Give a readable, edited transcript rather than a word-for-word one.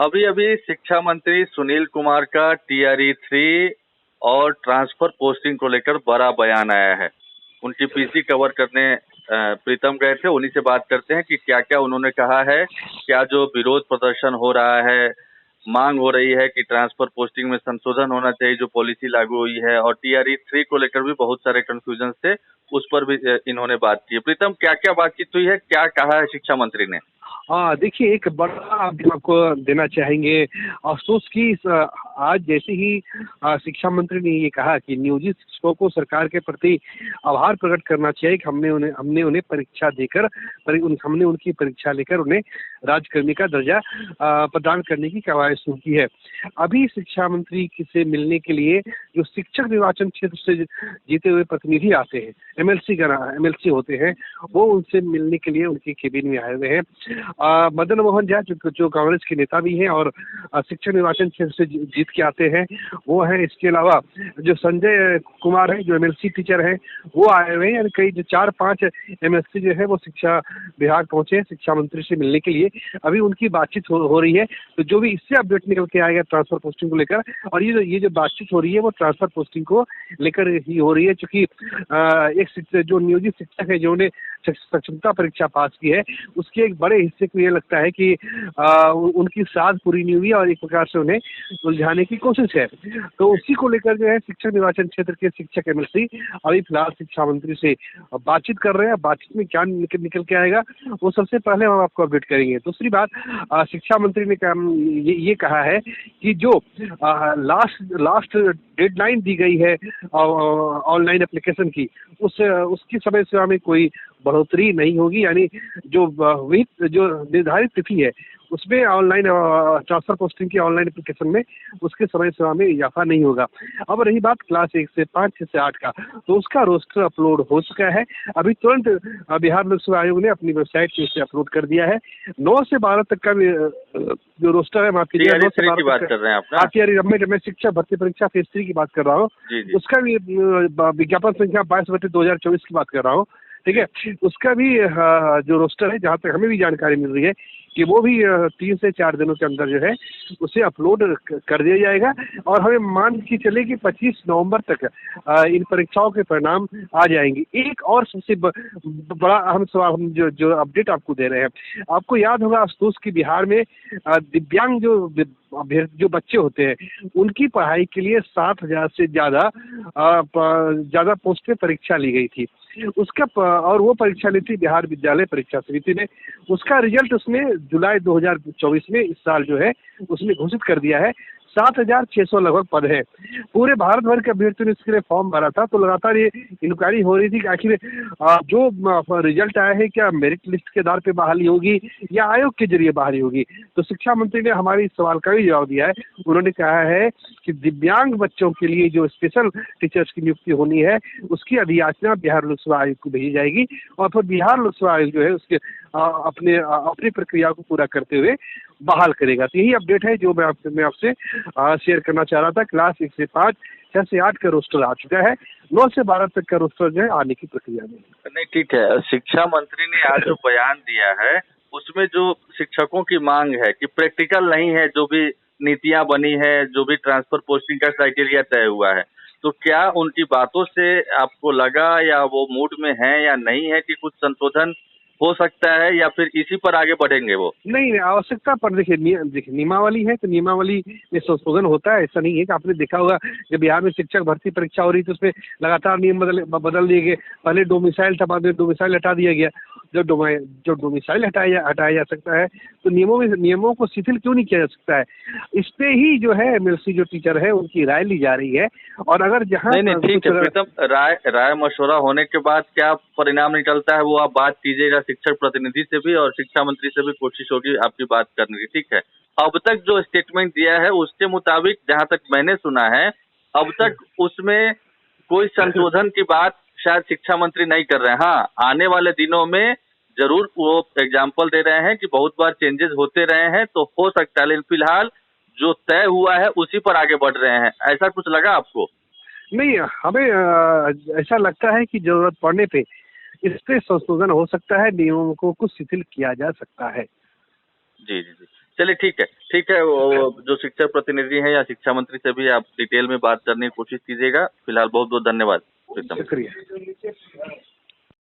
अभी अभी शिक्षा मंत्री सुनील कुमार का TRE 3 और ट्रांसफर पोस्टिंग को लेकर बड़ा बयान आया है। उनकी पीसी कवर करने प्रीतम गए थे, उन्हीं से बात करते हैं कि क्या क्या उन्होंने कहा है। क्या जो विरोध प्रदर्शन हो रहा है, मांग हो रही है कि ट्रांसफर पोस्टिंग में संशोधन होना चाहिए जो पॉलिसी लागू हुई है, और TRE 3 को लेकर भी बहुत सारे कंफ्यूजन थे, उस पर भी इन्होंने बात की। प्रीतम, क्या क्या बातचीत हुई है, क्या कहा है शिक्षा मंत्री ने? हाँ, देखिए, एक बड़ा हम आपको देना चाहेंगे अफसोस कि आज जैसे ही शिक्षा मंत्री ने ये कहा कि नियोजित शिक्षकों को सरकार के प्रति आभार प्रकट करना चाहिए कि हमने उन्हें परीक्षा देकर हमने उनकी परीक्षा लेकर उन्हें राजकर्मी का दर्जा प्रदान करने की कवायद शुरू की है। अभी शिक्षा मंत्री से मिलने के लिए जो शिक्षक निर्वाचन क्षेत्र से जीते हुए प्रतिनिधि आते हैं, MLC होते हैं, वो उनसे मिलने के लिए उनके केबिन में आए हुए हैं। मदन मोहन झा जो कांग्रेस के नेता भी हैं और शिक्षक निर्वाचन क्षेत्र से जीत के आते हैं, वो हैं। इसके अलावा जो संजय कुमार है, जो MLC टीचर हैं, वो आए हुए हैं। यानी कई जो 4-5 MLC जो है वो शिक्षा विभाग पहुंचे हैं शिक्षा मंत्री से मिलने के लिए। अभी उनकी बातचीत हो रही है। तो जो भी इससे अपडेट निकल के आएगा ट्रांसफर पोस्टिंग को लेकर, और ये जो बातचीत हो रही है वो ट्रांसफर पोस्टिंग को लेकर ही हो रही है, क्योंकि एक जो नियोजित शिक्षक है जिन्होंने सक्षमता परीक्षा पास की है, उसके एक बड़े हिस्से को ये लगता है कि उनकी साध पूरी नहीं हुई और एक प्रकार से उन्हें उलझाने की कोशिश है। तो उसी को लेकर जो है शिक्षक निर्वाचन क्षेत्र के शिक्षक MLC अभी फिलहाल शिक्षा मंत्री से बातचीत कर रहे हैं। बातचीत में क्या निकल के आएगा वो सबसे पहले हम आपको अपडेट करेंगे। दूसरी बात, शिक्षा मंत्री ने ये कहा है कि जो लास्ट डेडलाइन दी गई है ऑनलाइन एप्लीकेशन की, उसकी समय सीमा में कोई बढ़ोतरी नहीं होगी। यानी जो निर्धारित तिथि है उसमें ऑनलाइन ट्रांसफर पोस्टिंग की ऑनलाइन एप्लीकेशन में उसके समय सीमा में इजाफा नहीं होगा। अब रही बात क्लास 1 से 5, 6 से 8 का, तो उसका रोस्टर अपलोड हो चुका है। अभी तुरंत बिहार लोक सेवा आयोग ने अपनी वेबसाइट पे उसे अपलोड कर दिया है। 9 से 12 तक का जो रोस्टर है, माफ कीजिएगा, 9 से 12 की बात कर रहे हैं आप? मैं शिक्षक भर्ती परीक्षा फेज 3 की बात कर रहा हूँ। उसका भी विज्ञापन संख्या 22/2024 की बात कर रहा हूँ। ठीक है, उसका भी जो रोस्टर है, जहाँ तक हमें भी जानकारी मिल रही है कि वो भी 3 से 4 दिनों के अंदर जो है उसे अपलोड कर दिया जाएगा। और हमें मान के चले कि 25 नवंबर तक इन परीक्षाओं के परिणाम आ जाएंगे। एक और सबसे बड़ा अहम सवाल हम जो अपडेट आपको दे रहे हैं, आपको याद होगा अफसोस कि बिहार में दिव्यांग जो बच्चे होते हैं उनकी पढ़ाई के लिए 7,000 से ज्यादा पोस्ट पे परीक्षा ली गई थी। और वो परीक्षा ली थी बिहार विद्यालय परीक्षा समिति ने। उसका रिजल्ट उसने जुलाई 2024 में इस साल जो है उसने घोषित कर दिया है। 7,600 लगभग पद है। पूरे भारत भर के अभ्यर्थियों ने इसके लिए फॉर्म भरा था। तो लगातार ये इंक्वायरी हो रही थी कि आखिर जो रिजल्ट आया है क्या मेरिट लिस्ट के आधार पे बहाली होगी या आयोग के जरिए बहाली होगी। तो शिक्षा मंत्री ने हमारे इस सवाल का भी जवाब दिया है। उन्होंने कहा है कि दिव्यांग बच्चों के लिए जो स्पेशल टीचर्स की नियुक्ति होनी है उसकी अधियाचना बिहार लोक सेवा आयोग को भेजी जाएगी, और फिर बिहार लोक सेवा आयोग जो है उसके अपनी प्रक्रिया को पूरा करते हुए बहाल करेगा। तो यही अपडेट है जो मैं आपसे शेयर करना चाह रहा था। क्लास 1 से 5, 6 से 8 का रोस्टर आ चुका है। 9 से 12 तक का रोस्टर जो है आने की प्रक्रिया में। नहीं, ठीक है। शिक्षा मंत्री ने आज जो बयान दिया है उसमें जो शिक्षकों की मांग है कि प्रैक्टिकल नहीं है, जो भी नीतियां बनी है, जो भी ट्रांसफर पोस्टिंग का क्राइटेरिया तय हुआ है, तो क्या उनकी बातों से आपको लगा या वो मूड में है या नहीं है कि कुछ संशोधन हो सकता है, या फिर इसी पर आगे बढ़ेंगे वो? नहीं, आवश्यकता पर देखिए नियमावली है तो नियमावली में संशोधन होता है। ऐसा नहीं है कि आपने देखा होगा जब बिहार में शिक्षक भर्ती परीक्षा हो रही थी उसमें लगातार नियम बदल दिए गए। पहले डोमिसाइल था, बाद में डोमिसाइल हटा दिया गया। जब डोमिसाइल हटाया जा सकता है तो नियमों को शिथिल क्यों नहीं किया जा सकता है। इस पे ही जो है MLC जो टीचर है उनकी राय ली जा रही है। और अगर जहाँ नहीं, ठीक है प्रीतम, राय मशवरा होने के बाद क्या परिणाम निकलता है वो आप बात कीजिएगा शिक्षक प्रतिनिधि से भी, और शिक्षा मंत्री से भी कोशिश होगी आपकी बात करने की, ठीक है। अब तक जो स्टेटमेंट दिया है उसके मुताबिक जहाँ तक मैंने सुना है, अब तक उसमें कोई संशोधन की बात शायद शिक्षा मंत्री नहीं कर रहे हैं। हाँ, आने वाले दिनों में जरूर वो एग्जाम्पल दे रहे हैं कि बहुत बार चेंजेस होते रहे हैं, तो हो सकता है, लेकिन फिलहाल जो तय हुआ है उसी पर आगे बढ़ रहे हैं। ऐसा कुछ लगा आपको? नहीं, हमें ऐसा लगता है कि जरूरत पड़ने पे इस पे संशोधन हो सकता है, नियमों को कुछ शिथिल किया जा सकता है। जी जी जी। चलिए ठीक है, वो जो शिक्षक प्रतिनिधि हैं या शिक्षा मंत्री से भी आप डिटेल में बात करने की कोशिश कीजिएगा। फिलहाल बहुत बहुत धन्यवाद प्रीतम। शुक्रिया।